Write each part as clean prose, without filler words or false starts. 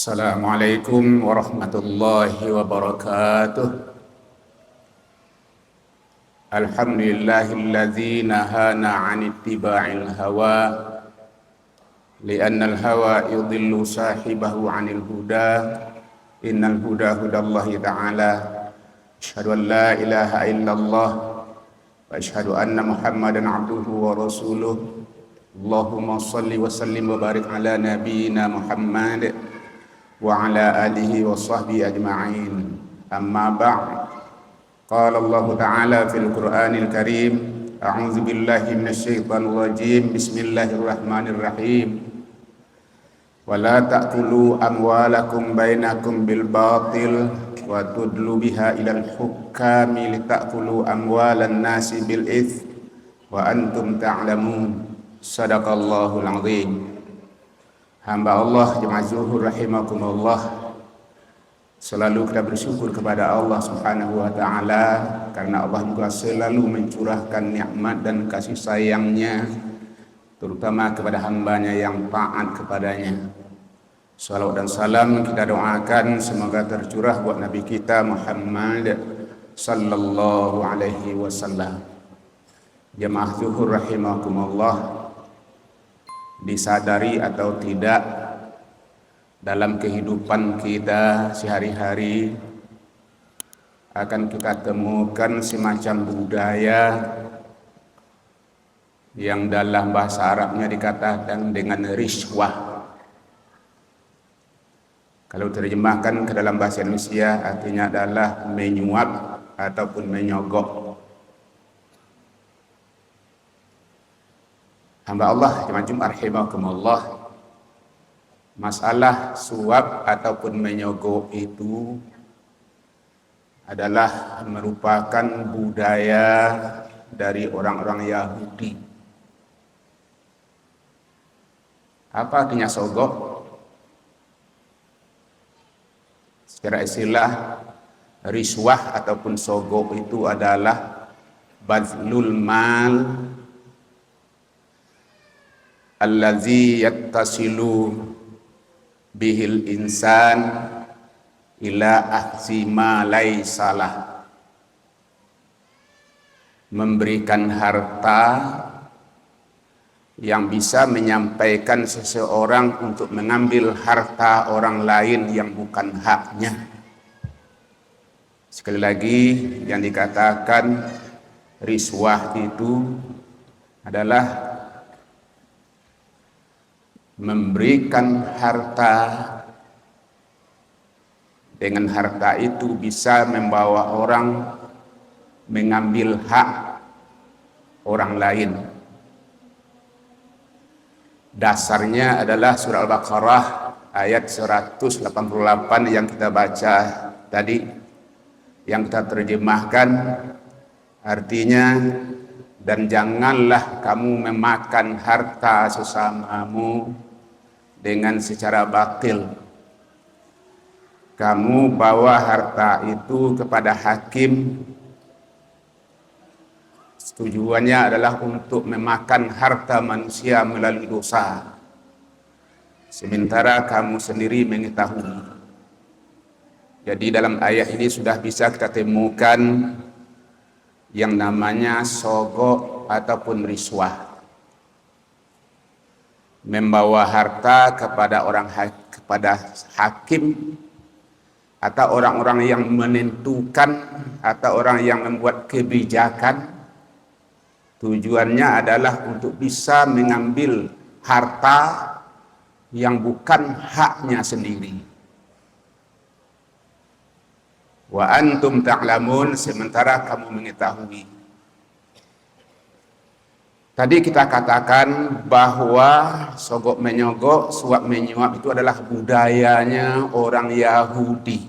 Assalamualaikum warahmatullahi wabarakatuh. Alhamdulillahilladzi nahana 'an ittiba'il hawa li'anna al-hawa yudhillu sahibahu 'anil huda. Innal huda hudallahi ta'ala. Asyhadu an la ilaha illallah wa asyhadu anna Muhammadan 'abduhu wa rasuluh. Allahumma shalli wa sallim wa barik ala nabiyyina Muhammad wa ala alihi wa sahbihi ajma'in. Amma ba'd. Qala Allah Ta'ala fil Qur'anil Karim, a'udzu billahi minasyaitonir rajim. Bismillahirrahmanirrahim. Wa la ta'kulu amwalakum bainakum bil batil wa tudlu biha ilal hukami litakulu amwalan nasi bil its wa antum ta'lamun. Sadaqallahul azim. Hamba Allah jemaah zuhur rahimakumullah, selalu kita bersyukur kepada Allah Subhanahu wa taala karena Allah juga selalu mencurahkan nikmat dan kasih sayangnya terutama kepada hambanya yang taat kepadanya. Salawat dan salam kita doakan semoga tercurah buat Nabi kita Muhammad sallallahu alaihi wasallam. Jemaah zuhur rahimakumullah, disadari atau tidak, dalam kehidupan kita sehari-hari akan kita temukan semacam budaya yang dalam bahasa Arabnya dikatakan dengan riswah. Kalau terjemahkan ke dalam bahasa Indonesia artinya adalah menyuap ataupun menyogok. Hamba Allah jemaah rahimakumullah, masalah suap ataupun menyogok itu adalah merupakan budaya dari orang-orang Yahudi. Apa artinya sogok? Secara istilah, riswah ataupun sogok itu adalah badlul mal allazi yattasilu bihil insan ila ahzi ma laisalah. Memberikan harta yang bisa menyampaikan seseorang untuk mengambil harta orang lain yang bukan haknya. Sekali lagi, yang dikatakan riswah itu adalah memberikan harta, dengan harta itu bisa membawa orang mengambil hak orang lain. Dasarnya adalah surah Al-Baqarah ayat 188 yang kita baca tadi, yang kita terjemahkan artinya, dan janganlah kamu memakan harta sesamamu dengan secara batil. Kamu bawa harta itu kepada hakim, tujuannya adalah untuk memakan harta manusia melalui dosa, sementara kamu sendiri mengetahui. Jadi dalam ayat ini sudah bisa kita temukan yang namanya sogok ataupun riswah. Membawa harta kepada kepada hakim atau orang-orang yang menentukan atau orang yang membuat kebijakan, tujuannya adalah untuk bisa mengambil harta yang bukan haknya sendiri. Wa antum ta'lamun, sementara kamu mengetahui. Tadi kita katakan bahwa sogok menyogok, suap menyuap itu adalah budayanya orang Yahudi,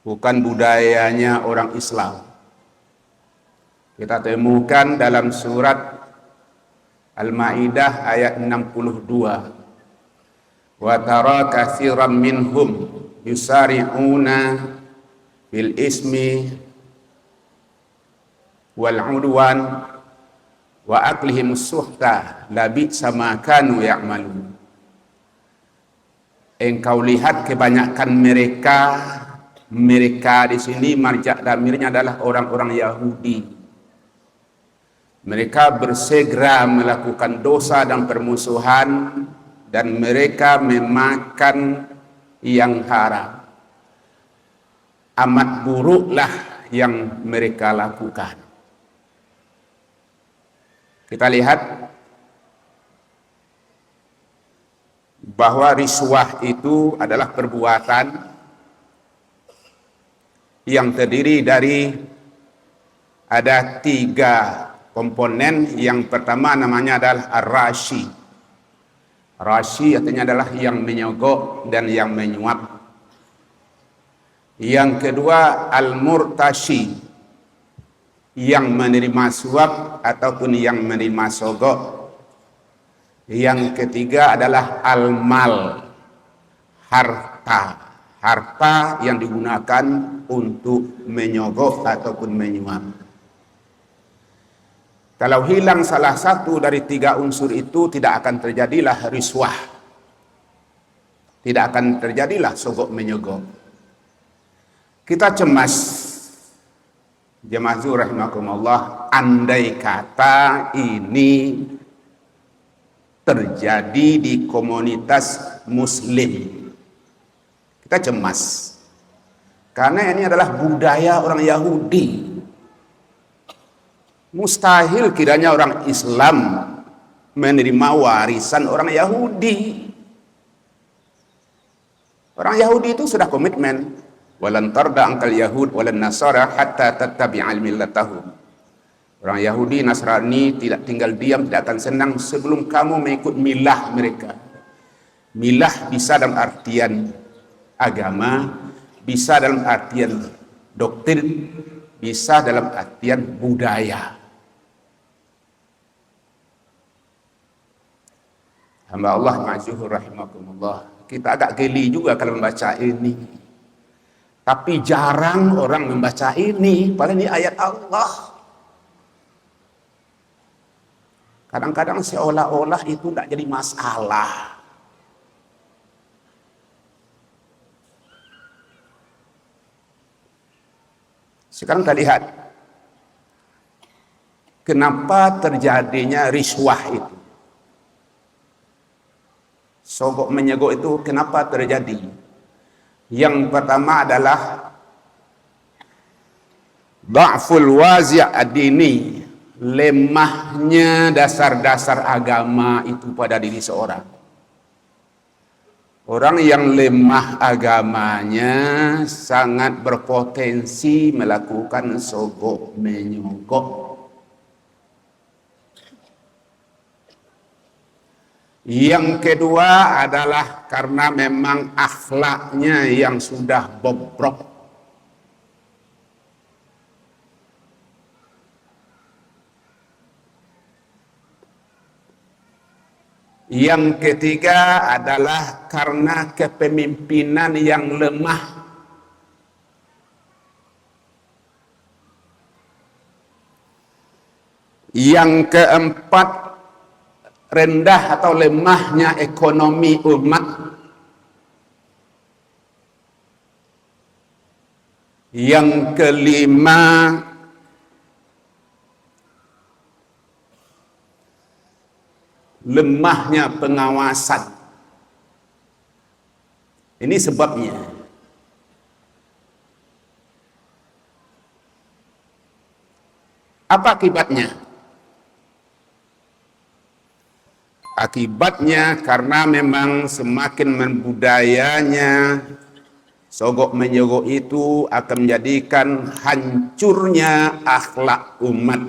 bukan budayanya orang Islam. Kita temukan dalam surat Al-Maidah ayat 62. Wa tara katsiran minhum yusari'una bil ismi wal udwan wa aklihim suhta labi sama kanu ya'malun. engkau lihat kebanyakan mereka di sini marja damirnya adalah orang-orang Yahudi. Mereka bersegera melakukan dosa dan permusuhan, dan mereka memakan yang haram. Amat buruklah yang mereka lakukan. Kita lihat bahwa riswah itu adalah perbuatan yang terdiri dari ada 3 komponen. Yang pertama namanya adalah ar-rashi. Rashi artinya adalah yang menyogok dan yang menyuap. Yang kedua al-murtashi, yang menerima suap ataupun yang menerima sogok. Yang ketiga adalah al-mal, harta yang digunakan untuk menyogok ataupun menyuap. Kalau hilang salah satu dari 3 unsur itu, tidak akan terjadilah riswah, tidak akan terjadilah sogok menyogok. Kita cemas, jemaah rahimakumullah, andai kata ini terjadi di komunitas muslim. Kita cemas karena ini adalah budaya orang Yahudi. Mustahil kiranya orang Islam menerima warisan orang Yahudi. Orang Yahudi itu sudah komitmen, walan tarda angkal yahud walan nasara hatta tattabi'al millatahum. Orang Yahudi, Nasrani tidak tinggal diam, tidak akan senang sebelum kamu mengikut milah mereka. Milah bisa dalam artian agama, bisa dalam artian doktrin, bisa dalam artian budaya. Hamba Allah ma'asyuhur rahimakumullah, kita agak geli juga kalau membaca ini. Tapi jarang orang membaca ini, padahal ini ayat Allah. Kadang-kadang seolah-olah itu tidak jadi masalah. Sekarang kita lihat kenapa terjadinya riswah itu. Sogok menyogok itu kenapa terjadi? Yang pertama adalah dha'ful wazi' ad-dini, lemahnya dasar-dasar agama itu pada diri seorang. Orang yang lemah agamanya sangat berpotensi melakukan sogok menyogok. Yang kedua adalah karena memang akhlaknya yang sudah bobrok. Yang ketiga adalah karena kepemimpinan yang lemah. Yang keempat, rendah atau lemahnya ekonomi umat. Yang kelima, lemahnya pengawasan. Ini sebabnya. Apa akibatnya? Akibatnya karena memang semakin membudayanya sogok menyogok itu akan menjadikan hancurnya akhlak umat.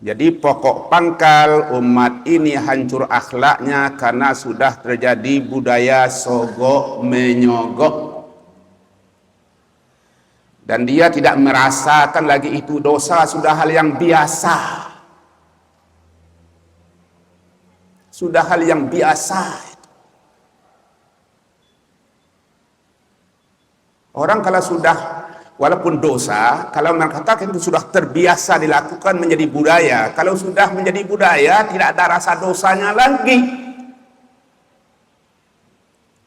Jadi pokok pangkal umat ini hancur akhlaknya karena sudah terjadi budaya sogok menyogok. Dan dia tidak merasakan lagi itu dosa, sudah hal yang biasa. Sudah hal yang biasa. Orang kalau sudah, walaupun dosa, kalau mengatakan itu sudah terbiasa dilakukan menjadi budaya. Kalau sudah menjadi budaya, tidak ada rasa dosanya lagi.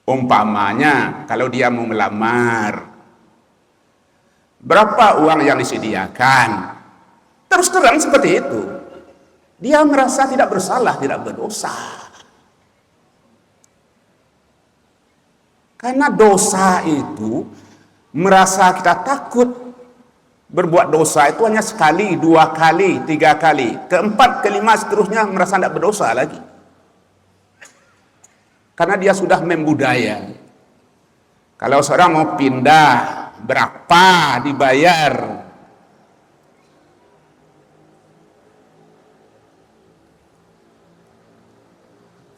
Umpamanya kalau dia mau melamar, berapa uang yang disediakan? Terus terang seperti itu. Dia merasa tidak bersalah, tidak berdosa. Karena dosa itu, merasa kita takut berbuat dosa itu hanya sekali, 2 kali, 3 kali. Keempat, kelima, seterusnya merasa tidak berdosa lagi. Karena dia sudah membudaya. Kalau seorang mau pindah, berapa dibayar?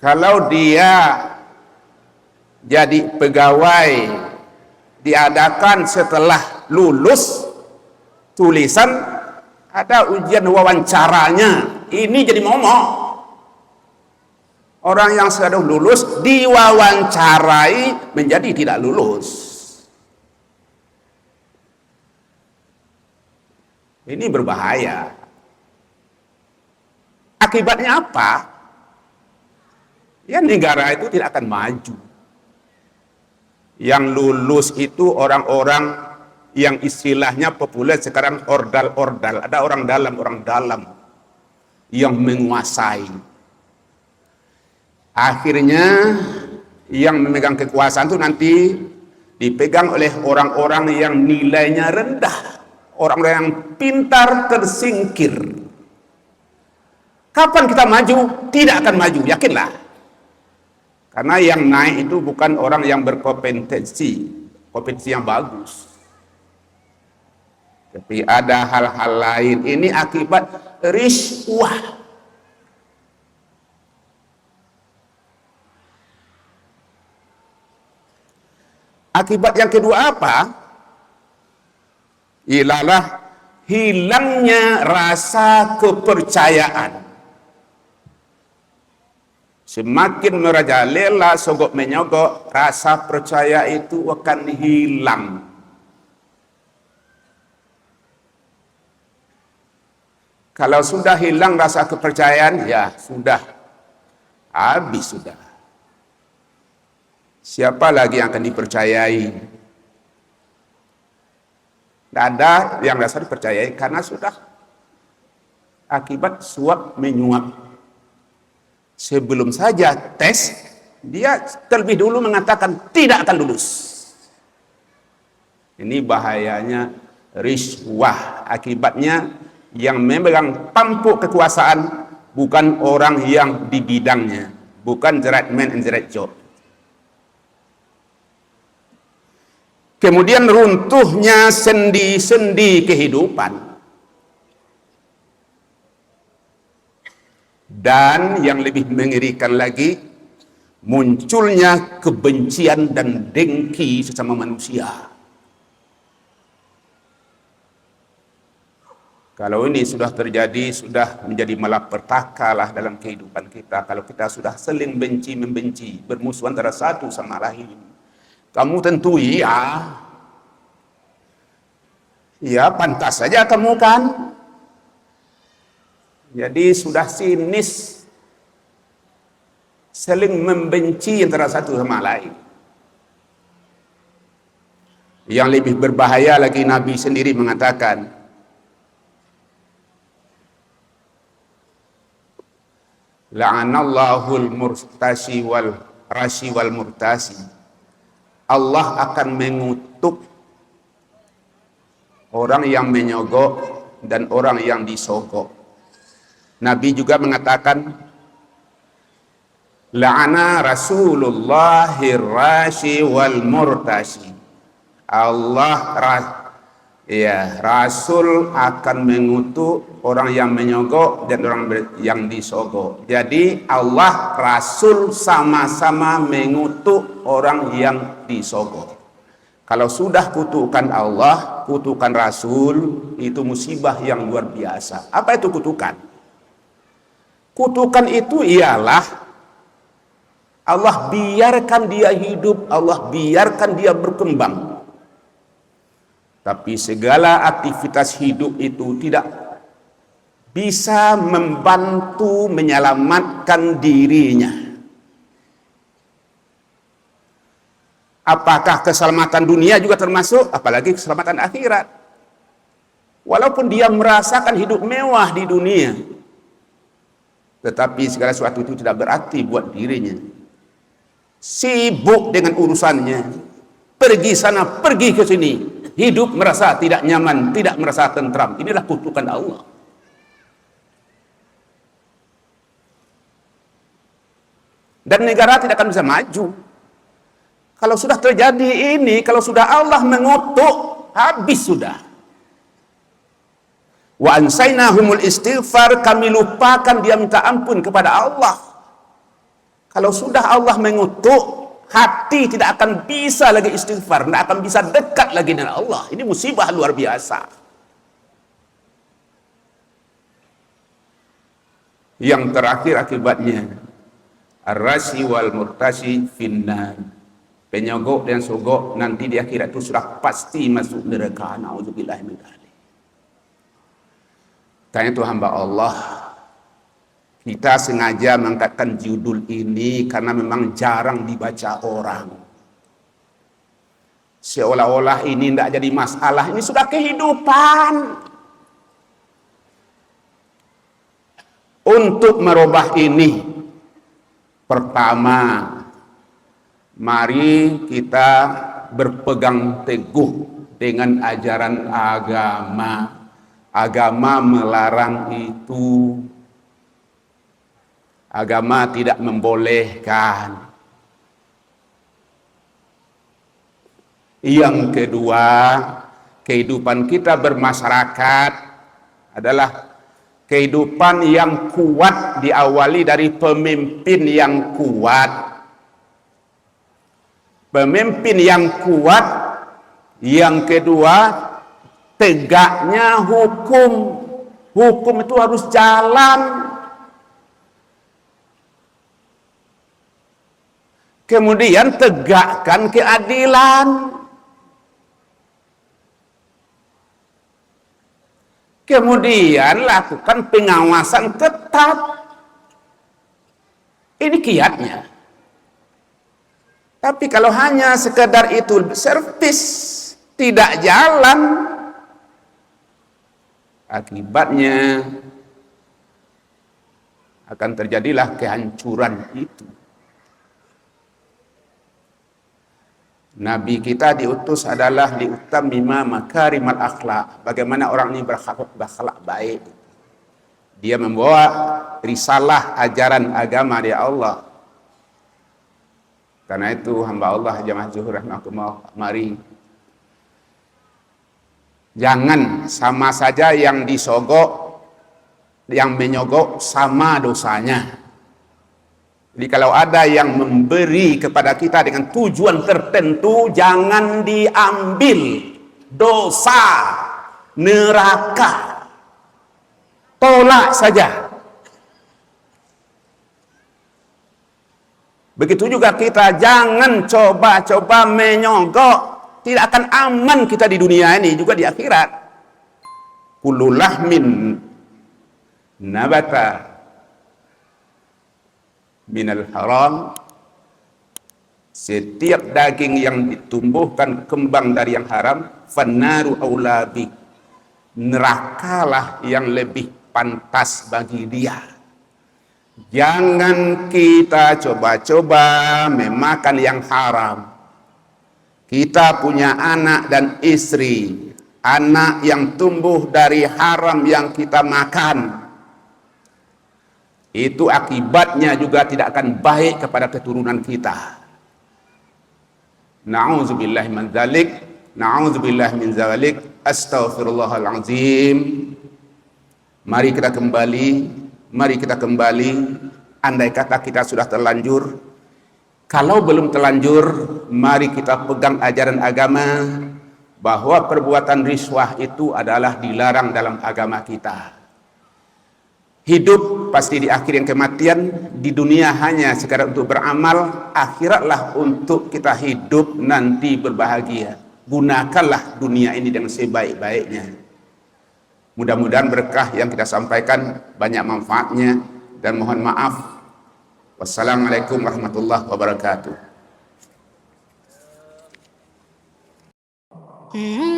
Kalau dia jadi pegawai, diadakan setelah lulus, tulisan, ada ujian wawancaranya, ini jadi momok. Orang yang sudah lulus diwawancarai menjadi tidak lulus. Ini berbahaya. Akibatnya apa? Ya, negara itu tidak akan maju. Yang lulus itu orang-orang yang istilahnya populer sekarang ordal-ordal. Ada orang dalam yang menguasai. Akhirnya yang memegang kekuasaan itu nanti dipegang oleh orang-orang yang nilainya rendah. Orang-orang yang pintar tersingkir. Kapan kita maju? Tidak akan maju, yakinlah. Karena yang naik itu bukan orang yang berkompetensi, kompetensi yang bagus. Tapi ada hal-hal lain. Ini akibat riswah. Akibat yang kedua apa? Ialah hilangnya rasa kepercayaan. Semakin merajalela, sogok menyogok, rasa percaya itu akan hilang. Kalau sudah hilang rasa kepercayaan, ya sudah. Habis sudah. Siapa lagi yang akan dipercayai? Tidak ada yang rasa dipercayai karena sudah akibat suap menyuap. Sebelum saja tes, dia terlebih dulu mengatakan tidak akan lulus. Ini bahayanya riswah. Akibatnya yang memegang tampuk kekuasaan bukan orang yang di bidangnya, bukan the right man and the right job. Kemudian runtuhnya sendi-sendi kehidupan. Dan yang lebih mengerikan lagi, munculnya kebencian dan dengki sesama manusia. Kalau ini sudah terjadi, sudah menjadi malapetaka lah dalam kehidupan kita. Kalau kita sudah saling benci-membenci, bermusuhan antara satu sama lain. Kamu tentu ya pantas saja kamu kan. Jadi sudah sinis, saling membenci antara satu sama lain. Yang lebih berbahaya lagi, Nabi sendiri mengatakan, la'anallahul murtasi wal rashi wal murtasi. Allah akan mengutuk orang yang menyogok dan orang yang disogok. Nabi juga mengatakan, la'ana Rasulullahir rashi wal murtasi. Rasul akan mengutuk orang yang menyogok dan orang yang disogok. Jadi Allah, Rasul sama-sama mengutuk orang yang disogok. Kalau sudah kutukan Allah, kutukan Rasul, itu musibah yang luar biasa. Apa itu kutukan? Kutukan itu ialah Allah biarkan dia hidup, Allah biarkan dia berkembang. Tapi segala aktivitas hidup itu tidak bisa membantu menyelamatkan dirinya. Apakah keselamatan dunia juga termasuk, apalagi keselamatan akhirat. Walaupun dia merasakan hidup mewah di dunia, tetapi segala sesuatu itu tidak berarti buat dirinya. Sibuk dengan urusannya, pergi sana, pergi ke sini, hidup merasa tidak nyaman, tidak merasa tentram. Inilah kutukan Allah. Dan negara tidak akan bisa maju. Kalau sudah terjadi ini, kalau sudah Allah mengutuk, habis sudah. Wa ansainahumul istighfar, kami lupakan dia minta ampun kepada Allah. Kalau sudah Allah mengutuk, hati tidak akan bisa lagi istighfar, tidak akan bisa dekat lagi dengan Allah. Ini musibah luar biasa. Yang terakhir akibatnya, ar-rasi wal murtasi finnar. Penyogok dan sogok nanti di akhirat itu sudah pasti masuk neraka. Na'udzubillah min dzalik. Karena itu hamba Allah, kita sengaja mengangkatkan judul ini karena memang jarang dibaca orang. Seolah-olah ini tidak jadi masalah, ini sudah kehidupan. Untuk merubah ini, pertama, mari kita berpegang teguh dengan ajaran agama. Agama melarang itu. Agama tidak membolehkan. Yang kedua, kehidupan kita bermasyarakat adalah kehidupan yang kuat, diawali dari pemimpin yang kuat. Pemimpin yang kuat. Yang kedua, tegaknya hukum. Hukum itu harus jalan. Kemudian tegakkan keadilan. Kemudian lakukan pengawasan ketat. Ini kiatnya. Tapi kalau hanya sekedar itu servis, tidak jalan, akibatnya akan terjadilah kehancuran itu. Nabi kita diutus adalah liutammima makarimal akhlak. Bagaimana orang ini berakhlak baik. Dia membawa risalah ajaran agama dari Allah. Karena itu hamba Allah jamaah zuhur rahimakumullah, mari jangan sama saja yang disogok, yang menyogok sama dosanya. Jadi kalau ada yang memberi kepada kita dengan tujuan tertentu, jangan diambil. Dosa, neraka, tolak saja. Begitu juga kita jangan coba-coba menyogok. Tidak akan aman kita di dunia ini, juga di akhirat. Kullu lahmin nabata minal haram, setiap daging yang ditumbuhkan kembang dari yang haram, fannaru aulabi, nerakalah yang lebih pantas bagi dia. Jangan kita coba-coba memakan yang haram. Kita punya anak dan istri, anak yang tumbuh dari haram yang kita makan, itu akibatnya juga tidak akan baik kepada keturunan kita. Na'udzubillah min dzalik, na'udzubillah min dzalik, astaghfirullahalazim. Mari kita kembali, andai kata kita sudah terlanjur. Kalau belum terlanjur, mari kita pegang ajaran agama bahwa perbuatan riswah itu adalah dilarang dalam agama kita. Hidup pasti di akhir yang kematian, di dunia hanya sekadar untuk beramal, akhiratlah untuk kita hidup nanti berbahagia. Gunakanlah dunia ini dengan sebaik-baiknya. Mudah-mudahan berkah yang kita sampaikan banyak manfaatnya, dan mohon maaf. Wassalamualaikum warahmatullahi wabarakatuh. Mm-hmm.